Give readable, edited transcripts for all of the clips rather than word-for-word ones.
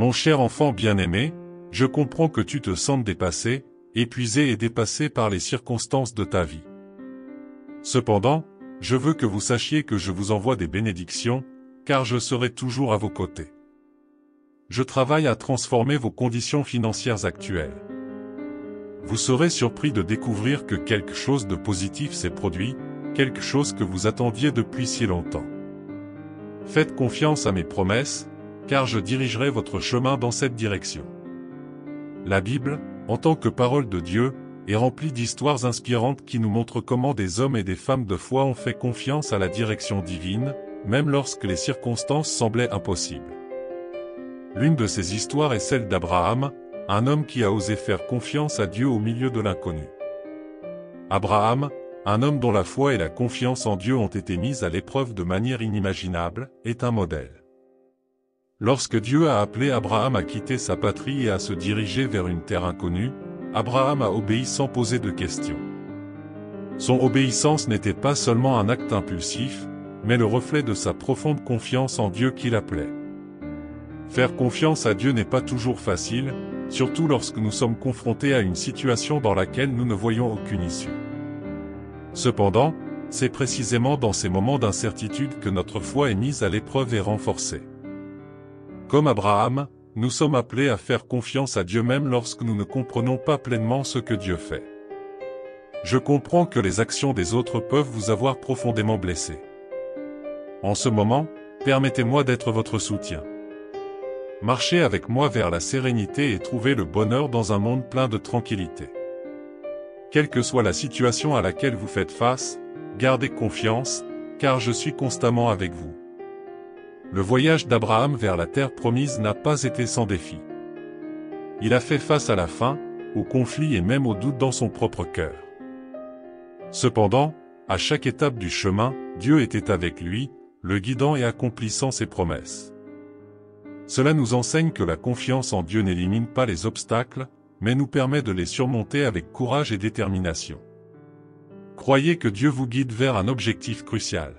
Mon cher enfant bien-aimé, je comprends que tu te sentes dépassé, épuisé et dépassé par les circonstances de ta vie. Cependant, je veux que vous sachiez que je vous envoie des bénédictions, car je serai toujours à vos côtés. Je travaille à transformer vos conditions financières actuelles. Vous serez surpris de découvrir que quelque chose de positif s'est produit, quelque chose que vous attendiez depuis si longtemps. Faites confiance à mes promesses, car je dirigerai votre chemin dans cette direction. La Bible, en tant que parole de Dieu, est remplie d'histoires inspirantes qui nous montrent comment des hommes et des femmes de foi ont fait confiance à la direction divine, même lorsque les circonstances semblaient impossibles. L'une de ces histoires est celle d'Abraham, un homme qui a osé faire confiance à Dieu au milieu de l'inconnu. Abraham, un homme dont la foi et la confiance en Dieu ont été mises à l'épreuve de manière inimaginable, est un modèle. Lorsque Dieu a appelé Abraham à quitter sa patrie et à se diriger vers une terre inconnue, Abraham a obéi sans poser de questions. Son obéissance n'était pas seulement un acte impulsif, mais le reflet de sa profonde confiance en Dieu qui l'appelait. Faire confiance à Dieu n'est pas toujours facile, surtout lorsque nous sommes confrontés à une situation dans laquelle nous ne voyons aucune issue. Cependant, c'est précisément dans ces moments d'incertitude que notre foi est mise à l'épreuve et renforcée. Comme Abraham, nous sommes appelés à faire confiance à Dieu même lorsque nous ne comprenons pas pleinement ce que Dieu fait. Je comprends que les actions des autres peuvent vous avoir profondément blessé. En ce moment, permettez-moi d'être votre soutien. Marchez avec moi vers la sérénité et trouvez le bonheur dans un monde plein de tranquillité. Quelle que soit la situation à laquelle vous faites face, gardez confiance, car je suis constamment avec vous. Le voyage d'Abraham vers la terre promise n'a pas été sans défi. Il a fait face à la faim, au conflit et même au doute dans son propre cœur. Cependant, à chaque étape du chemin, Dieu était avec lui, le guidant et accomplissant ses promesses. Cela nous enseigne que la confiance en Dieu n'élimine pas les obstacles, mais nous permet de les surmonter avec courage et détermination. Croyez que Dieu vous guide vers un objectif crucial.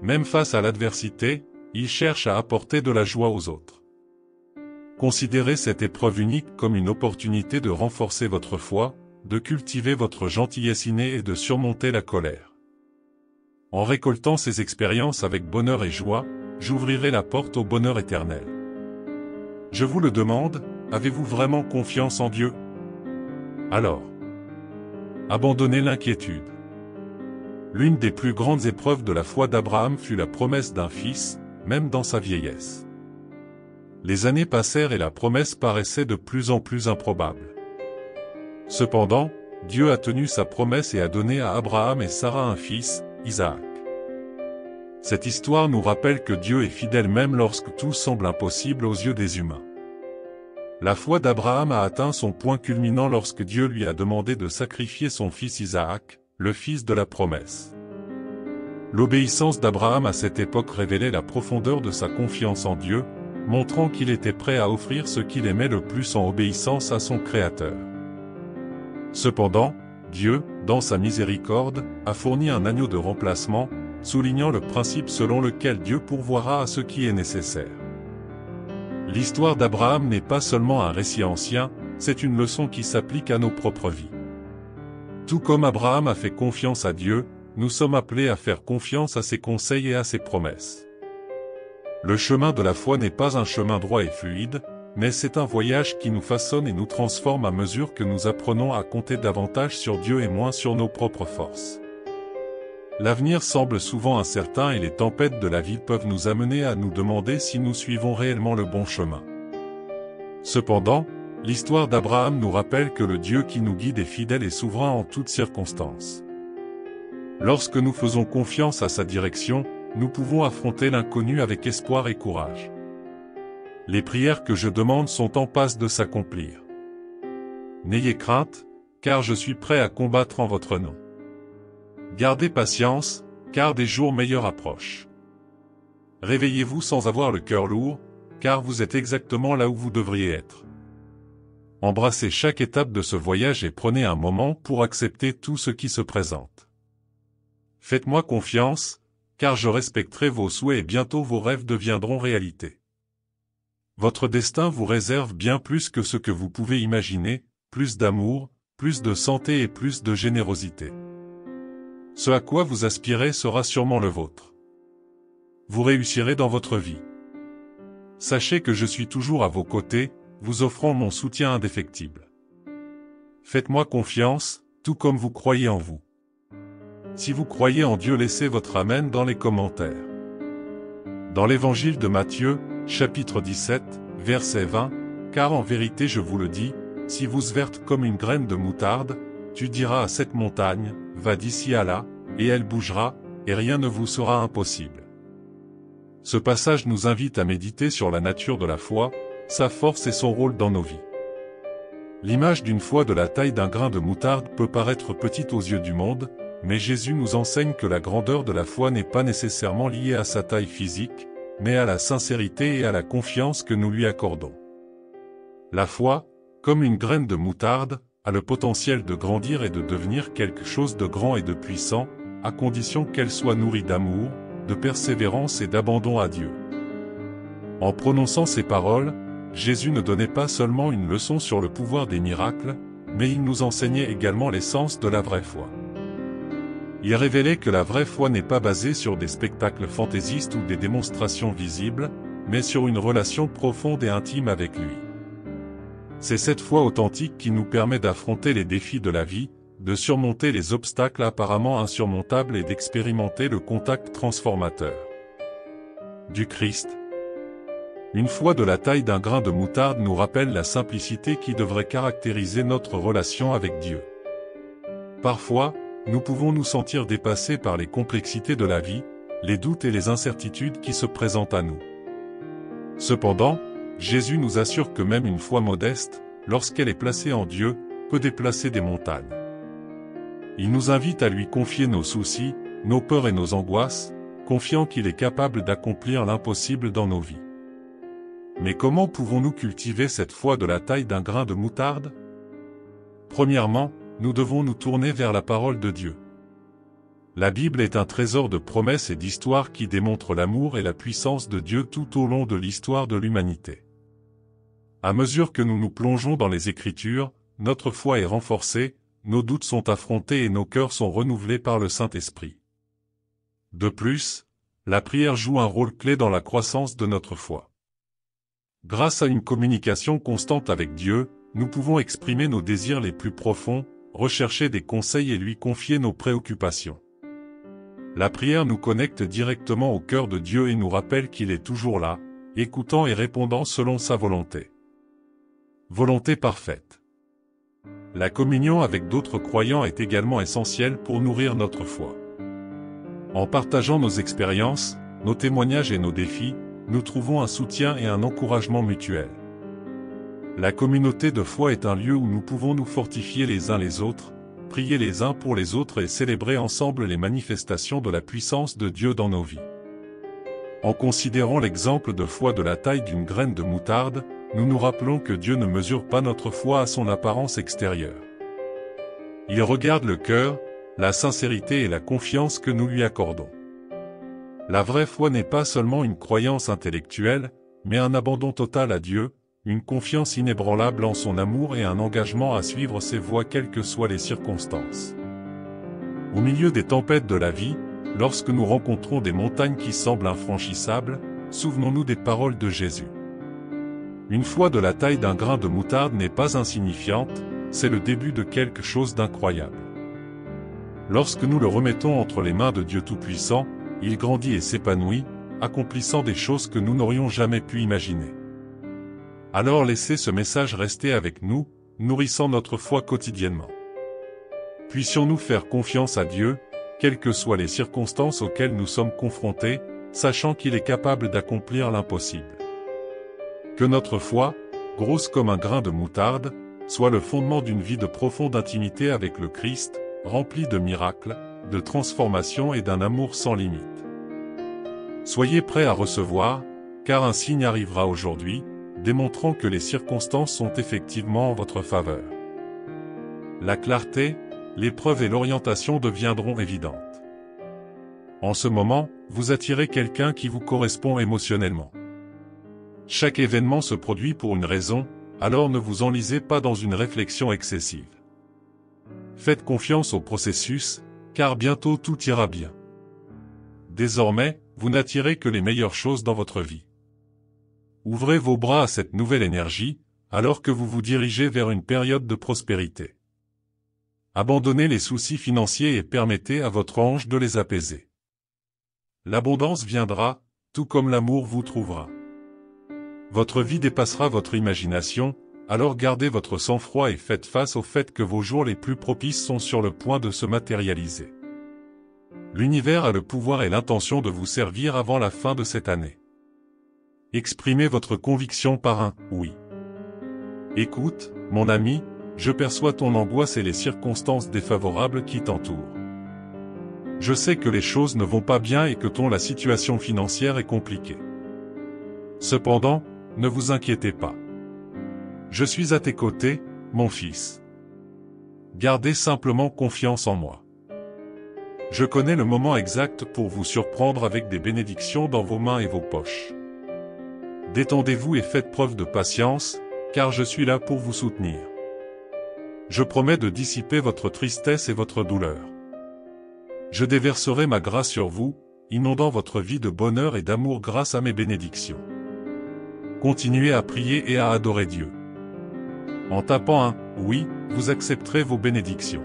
Même face à l'adversité, il cherche à apporter de la joie aux autres. Considérez cette épreuve unique comme une opportunité de renforcer votre foi, de cultiver votre gentillesse innée et de surmonter la colère. En récoltant ces expériences avec bonheur et joie, j'ouvrirai la porte au bonheur éternel. Je vous le demande, avez-vous vraiment confiance en Dieu? Alors, abandonnez l'inquiétude. L'une des plus grandes épreuves de la foi d'Abraham fut la promesse d'un fils, même dans sa vieillesse. Les années passèrent et la promesse paraissait de plus en plus improbable. Cependant, Dieu a tenu sa promesse et a donné à Abraham et Sarah un fils, Isaac. Cette histoire nous rappelle que Dieu est fidèle même lorsque tout semble impossible aux yeux des humains. La foi d'Abraham a atteint son point culminant lorsque Dieu lui a demandé de sacrifier son fils Isaac, le fils de la promesse. L'obéissance d'Abraham à cette époque révélait la profondeur de sa confiance en Dieu, montrant qu'il était prêt à offrir ce qu'il aimait le plus en obéissance à son Créateur. Cependant, Dieu, dans sa miséricorde, a fourni un agneau de remplacement, soulignant le principe selon lequel Dieu pourvoira à ce qui est nécessaire. L'histoire d'Abraham n'est pas seulement un récit ancien, c'est une leçon qui s'applique à nos propres vies. Tout comme Abraham a fait confiance à Dieu, nous sommes appelés à faire confiance à ses conseils et à ses promesses. Le chemin de la foi n'est pas un chemin droit et fluide, mais c'est un voyage qui nous façonne et nous transforme à mesure que nous apprenons à compter davantage sur Dieu et moins sur nos propres forces. L'avenir semble souvent incertain et les tempêtes de la vie peuvent nous amener à nous demander si nous suivons réellement le bon chemin. Cependant, l'histoire d'Abraham nous rappelle que le Dieu qui nous guide est fidèle et souverain en toutes circonstances. Lorsque nous faisons confiance à sa direction, nous pouvons affronter l'inconnu avec espoir et courage. Les prières que je demande sont en passe de s'accomplir. N'ayez crainte, car je suis prêt à combattre en votre nom. Gardez patience, car des jours meilleurs approchent. Réveillez-vous sans avoir le cœur lourd, car vous êtes exactement là où vous devriez être. Embrassez chaque étape de ce voyage et prenez un moment pour accepter tout ce qui se présente. Faites-moi confiance, car je respecterai vos souhaits et bientôt vos rêves deviendront réalité. Votre destin vous réserve bien plus que ce que vous pouvez imaginer, plus d'amour, plus de santé et plus de générosité. Ce à quoi vous aspirez sera sûrement le vôtre. Vous réussirez dans votre vie. Sachez que je suis toujours à vos côtés, vous offrant mon soutien indéfectible. Faites-moi confiance, tout comme vous croyez en vous. Si vous croyez en Dieu, laissez votre Amen dans les commentaires. Dans l'évangile de Matthieu, chapitre 17, verset 20, « Car en vérité je vous le dis, si vous verte comme une graine de moutarde, tu diras à cette montagne, va d'ici à là, et elle bougera, et rien ne vous sera impossible. » Ce passage nous invite à méditer sur la nature de la foi, sa force et son rôle dans nos vies. L'image d'une foi de la taille d'un grain de moutarde peut paraître petite aux yeux du monde, mais Jésus nous enseigne que la grandeur de la foi n'est pas nécessairement liée à sa taille physique, mais à la sincérité et à la confiance que nous lui accordons. La foi, comme une graine de moutarde, a le potentiel de grandir et de devenir quelque chose de grand et de puissant, à condition qu'elle soit nourrie d'amour, de persévérance et d'abandon à Dieu. En prononçant ces paroles, Jésus ne donnait pas seulement une leçon sur le pouvoir des miracles, mais il nous enseignait également l'essence de la vraie foi. Il révélait que la vraie foi n'est pas basée sur des spectacles fantaisistes ou des démonstrations visibles, mais sur une relation profonde et intime avec lui. C'est cette foi authentique qui nous permet d'affronter les défis de la vie, de surmonter les obstacles apparemment insurmontables et d'expérimenter le contact transformateur du Christ. Une foi de la taille d'un grain de moutarde nous rappelle la simplicité qui devrait caractériser notre relation avec Dieu. Parfois, nous pouvons nous sentir dépassés par les complexités de la vie, les doutes et les incertitudes qui se présentent à nous. Cependant, Jésus nous assure que même une foi modeste, lorsqu'elle est placée en Dieu, peut déplacer des montagnes. Il nous invite à lui confier nos soucis, nos peurs et nos angoisses, confiant qu'il est capable d'accomplir l'impossible dans nos vies. Mais comment pouvons-nous cultiver cette foi de la taille d'un grain de moutarde? Premièrement, nous devons nous tourner vers la parole de Dieu. La Bible est un trésor de promesses et d'histoires qui démontre l'amour et la puissance de Dieu tout au long de l'histoire de l'humanité. À mesure que nous nous plongeons dans les Écritures, notre foi est renforcée, nos doutes sont affrontés et nos cœurs sont renouvelés par le Saint-Esprit. De plus, la prière joue un rôle clé dans la croissance de notre foi. Grâce à une communication constante avec Dieu, nous pouvons exprimer nos désirs les plus profonds, rechercher des conseils et lui confier nos préoccupations. La prière nous connecte directement au cœur de Dieu et nous rappelle qu'il est toujours là, écoutant et répondant selon sa volonté. Volonté parfaite. La communion avec d'autres croyants est également essentielle pour nourrir notre foi. En partageant nos expériences, nos témoignages et nos défis, nous trouvons un soutien et un encouragement mutuel. La communauté de foi est un lieu où nous pouvons nous fortifier les uns les autres, prier les uns pour les autres et célébrer ensemble les manifestations de la puissance de Dieu dans nos vies. En considérant l'exemple de foi de la taille d'une graine de moutarde, nous nous rappelons que Dieu ne mesure pas notre foi à son apparence extérieure. Il regarde le cœur, la sincérité et la confiance que nous lui accordons. La vraie foi n'est pas seulement une croyance intellectuelle, mais un abandon total à Dieu, une confiance inébranlable en son amour et un engagement à suivre ses voies quelles que soient les circonstances. Au milieu des tempêtes de la vie, lorsque nous rencontrons des montagnes qui semblent infranchissables, souvenons-nous des paroles de Jésus. Une foi de la taille d'un grain de moutarde n'est pas insignifiante, c'est le début de quelque chose d'incroyable. Lorsque nous le remettons entre les mains de Dieu Tout-Puissant, il grandit et s'épanouit, accomplissant des choses que nous n'aurions jamais pu imaginer. Alors laissez ce message rester avec nous, nourrissant notre foi quotidiennement. Puissions-nous faire confiance à Dieu, quelles que soient les circonstances auxquelles nous sommes confrontés, sachant qu'il est capable d'accomplir l'impossible. Que notre foi, grosse comme un grain de moutarde, soit le fondement d'une vie de profonde intimité avec le Christ, remplie de miracles, de transformation et d'un amour sans limite. Soyez prêts à recevoir, car un signe arrivera aujourd'hui, démontrant que les circonstances sont effectivement en votre faveur. La clarté, l'épreuve et l'orientation deviendront évidentes. En ce moment, vous attirez quelqu'un qui vous correspond émotionnellement. Chaque événement se produit pour une raison, alors ne vous enlisez pas dans une réflexion excessive. Faites confiance au processus, car bientôt tout ira bien. Désormais, vous n'attirez que les meilleures choses dans votre vie. Ouvrez vos bras à cette nouvelle énergie, alors que vous vous dirigez vers une période de prospérité. Abandonnez les soucis financiers et permettez à votre ange de les apaiser. L'abondance viendra, tout comme l'amour vous trouvera. Votre vie dépassera votre imagination, alors gardez votre sang-froid et faites face au fait que vos jours les plus propices sont sur le point de se matérialiser. L'univers a le pouvoir et l'intention de vous servir avant la fin de cette année. Exprimez votre conviction par un « oui ». Écoute, mon ami, je perçois ton angoisse et les circonstances défavorables qui t'entourent. Je sais que les choses ne vont pas bien et que la situation financière est compliquée. Cependant, ne vous inquiétez pas. Je suis à tes côtés, mon fils. Gardez simplement confiance en moi. Je connais le moment exact pour vous surprendre avec des bénédictions dans vos mains et vos poches. Détendez-vous et faites preuve de patience, car je suis là pour vous soutenir. Je promets de dissiper votre tristesse et votre douleur. Je déverserai ma grâce sur vous, inondant votre vie de bonheur et d'amour grâce à mes bénédictions. Continuez à prier et à adorer Dieu. En tapant un « oui », vous accepterez vos bénédictions.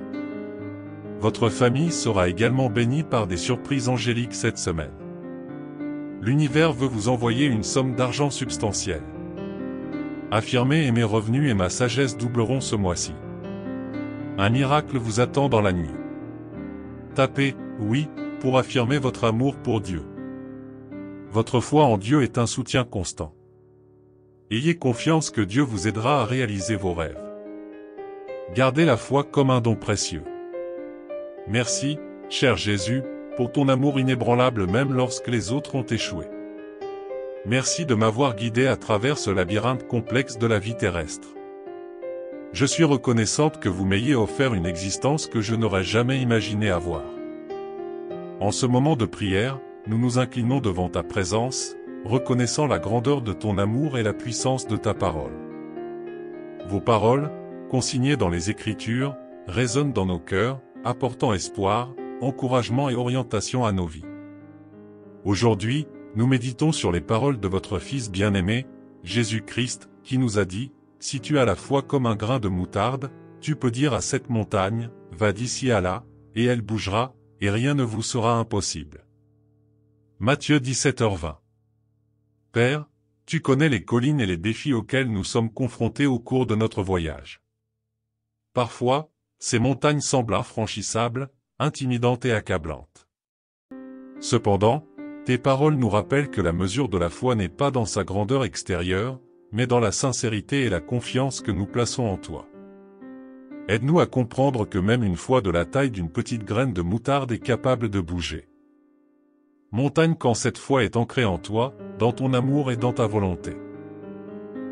Votre famille sera également bénie par des surprises angéliques cette semaine. L'univers veut vous envoyer une somme d'argent substantielle. Affirmez et mes revenus et ma sagesse doubleront ce mois-ci. Un miracle vous attend dans la nuit. Tapez « oui » pour affirmer votre amour pour Dieu. Votre foi en Dieu est un soutien constant. Ayez confiance que Dieu vous aidera à réaliser vos rêves. Gardez la foi comme un don précieux. Merci, cher Jésus, pour ton amour inébranlable même lorsque les autres ont échoué. Merci de m'avoir guidé à travers ce labyrinthe complexe de la vie terrestre. Je suis reconnaissante que vous m'ayez offert une existence que je n'aurais jamais imaginé avoir. En ce moment de prière, nous nous inclinons devant ta présence, reconnaissant la grandeur de ton amour et la puissance de ta parole. Vos paroles, consignées dans les Écritures, résonnent dans nos cœurs, apportant espoir, encouragement et orientation à nos vies. Aujourd'hui, nous méditons sur les paroles de votre Fils bien-aimé, Jésus-Christ, qui nous a dit, « Si tu as la foi comme un grain de moutarde, tu peux dire à cette montagne, va d'ici à là, et elle bougera, et rien ne vous sera impossible. » Matthieu 17h20. Père, tu connais les collines et les défis auxquels nous sommes confrontés au cours de notre voyage. Parfois, ces montagnes semblent infranchissables, intimidantes et accablantes. Cependant, tes paroles nous rappellent que la mesure de la foi n'est pas dans sa grandeur extérieure, mais dans la sincérité et la confiance que nous plaçons en toi. Aide-nous à comprendre que même une foi de la taille d'une petite graine de moutarde est capable de bouger. Montagne quand cette foi est ancrée en toi, dans ton amour et dans ta volonté.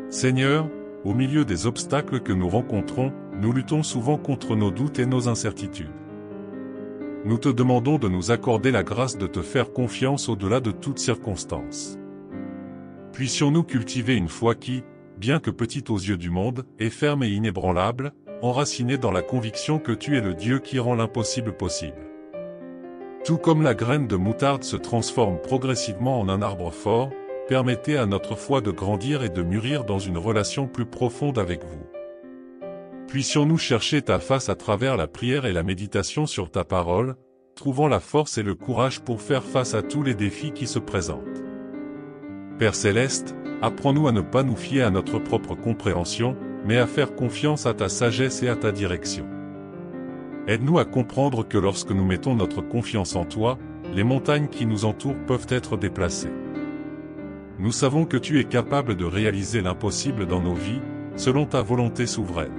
Seigneur, au milieu des obstacles que nous rencontrons, nous luttons souvent contre nos doutes et nos incertitudes. Nous te demandons de nous accorder la grâce de te faire confiance au-delà de toutes circonstances. Puissions-nous cultiver une foi qui, bien que petite aux yeux du monde, est ferme et inébranlable, enracinée dans la conviction que tu es le Dieu qui rend l'impossible possible. Tout comme la graine de moutarde se transforme progressivement en un arbre fort, permettez à notre foi de grandir et de mûrir dans une relation plus profonde avec vous. Puissions-nous chercher ta face à travers la prière et la méditation sur ta parole, trouvant la force et le courage pour faire face à tous les défis qui se présentent. Père Céleste, apprends-nous à ne pas nous fier à notre propre compréhension, mais à faire confiance à ta sagesse et à ta direction. Aide-nous à comprendre que lorsque nous mettons notre confiance en toi, les montagnes qui nous entourent peuvent être déplacées. Nous savons que tu es capable de réaliser l'impossible dans nos vies, selon ta volonté souveraine.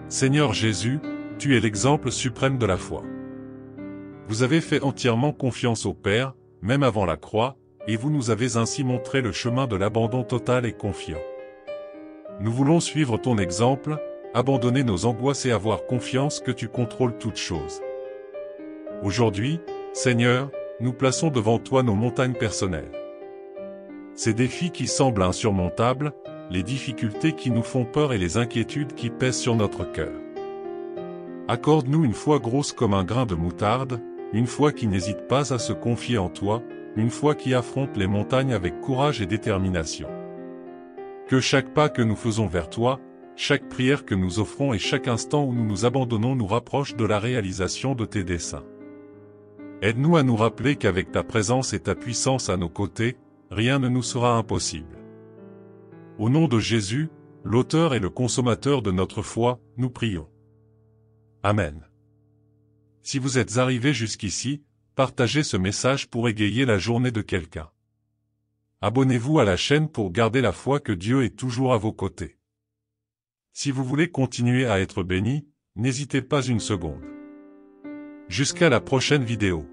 Seigneur Jésus, tu es l'exemple suprême de la foi. Vous avez fait entièrement confiance au Père, même avant la croix, et vous nous avez ainsi montré le chemin de l'abandon total et confiant. Nous voulons suivre ton exemple, abandonner nos angoisses et avoir confiance que tu contrôles toutes choses. Aujourd'hui, Seigneur, nous plaçons devant toi nos montagnes personnelles. Ces défis qui semblent insurmontables, les difficultés qui nous font peur et les inquiétudes qui pèsent sur notre cœur. Accorde-nous une foi grosse comme un grain de moutarde, une foi qui n'hésite pas à se confier en toi, une foi qui affronte les montagnes avec courage et détermination. Que chaque pas que nous faisons vers toi, chaque prière que nous offrons et chaque instant où nous nous abandonnons nous rapproche de la réalisation de tes desseins. Aide-nous à nous rappeler qu'avec ta présence et ta puissance à nos côtés, rien ne nous sera impossible. Au nom de Jésus, l'auteur et le consommateur de notre foi, nous prions. Amen. Si vous êtes arrivé jusqu'ici, partagez ce message pour égayer la journée de quelqu'un. Abonnez-vous à la chaîne pour garder la foi que Dieu est toujours à vos côtés. Si vous voulez continuer à être béni, n'hésitez pas une seconde. Jusqu'à la prochaine vidéo.